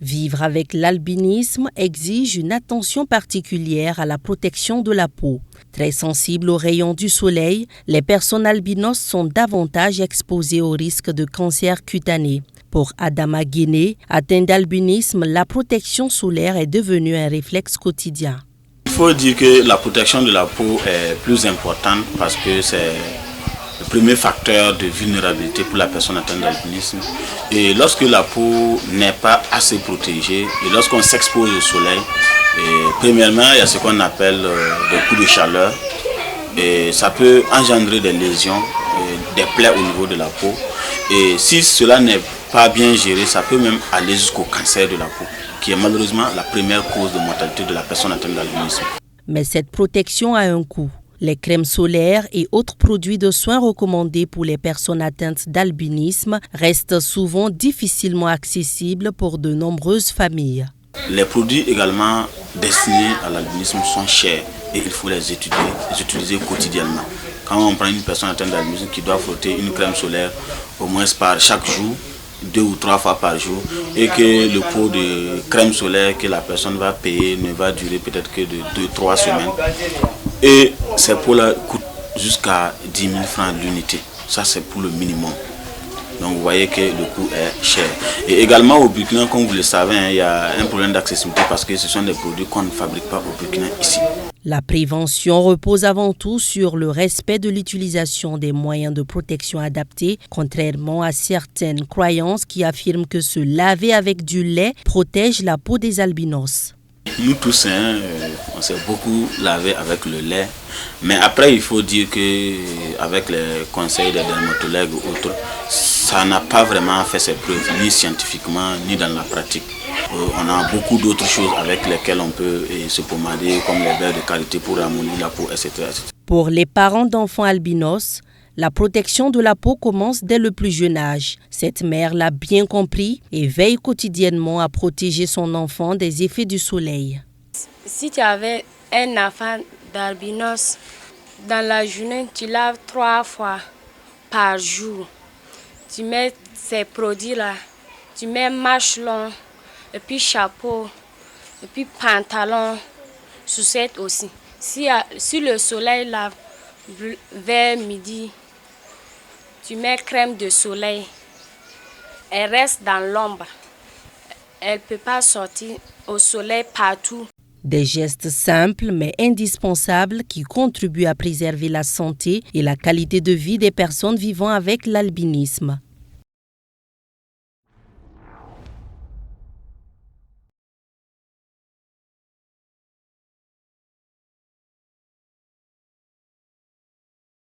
Vivre avec l'albinisme exige une attention particulière à la protection de la peau. Très sensibles aux rayons du soleil, les personnes albinos sont davantage exposées au risque de cancer cutané. Pour Adama Guinée, atteinte d'albinisme, la protection solaire est devenue un réflexe quotidien. Il faut dire que la protection de la peau est plus importante parce que c'est le premier facteur de vulnérabilité pour la personne atteinte d'albinisme. Et lorsque la peau n'est pas assez protégée et lorsqu'on s'expose au soleil, premièrement, il y a ce qu'on appelle des coups de chaleur. Et ça peut engendrer des lésions, des plaies au niveau de la peau. Et si cela n'est pas bien géré, ça peut même aller jusqu'au cancer de la peau, qui est malheureusement la première cause de mortalité de la personne atteinte d'albinisme. Mais cette protection a un coût. Les crèmes solaires et autres produits de soins recommandés pour les personnes atteintes d'albinisme restent souvent difficilement accessibles pour de nombreuses familles. Les produits également destinés à l'albinisme sont chers et il faut les utiliser quotidiennement. Quand on prend une personne atteinte d'albinisme qui doit frotter une crème solaire au moins par chaque jour, 2 ou 3 fois par jour, et que le pot de crème solaire que la personne va payer ne va durer peut-être que de 2-3 semaines. Et ces pots-là coûtent jusqu'à 10 000 francs l'unité. Ça, c'est pour le minimum. Donc vous voyez que le coût est cher. Et également au Burkina, comme vous le savez, il y a un problème d'accessibilité parce que ce sont des produits qu'on ne fabrique pas au Burkina ici. La prévention repose avant tout sur le respect de l'utilisation des moyens de protection adaptés, contrairement à certaines croyances qui affirment que se laver avec du lait protège la peau des albinos. Nous tous, on s'est beaucoup lavé avec le lait, mais après il faut dire qu'avec les conseils des dermatologues ou autres, ça n'a pas vraiment fait ses preuves, ni scientifiquement, ni dans la pratique. On a beaucoup d'autres choses avec lesquelles on peut se pommader, comme les beurres de qualité pour ramollir la peau, etc. Pour les parents d'enfants albinos, la protection de la peau commence dès le plus jeune âge. Cette mère l'a bien compris et veille quotidiennement à protéger son enfant des effets du soleil. Si tu avais un enfant d'albinos, dans la journée, tu laves 3 fois par jour. Tu mets ces produits-là, tu mets manches longues, et puis chapeau, et puis pantalon, chaussettes aussi. Si le soleil lave vers midi, tu mets crème de soleil, elle reste dans l'ombre. Elle ne peut pas sortir au soleil partout. Des gestes simples mais indispensables qui contribuent à préserver la santé et la qualité de vie des personnes vivant avec l'albinisme.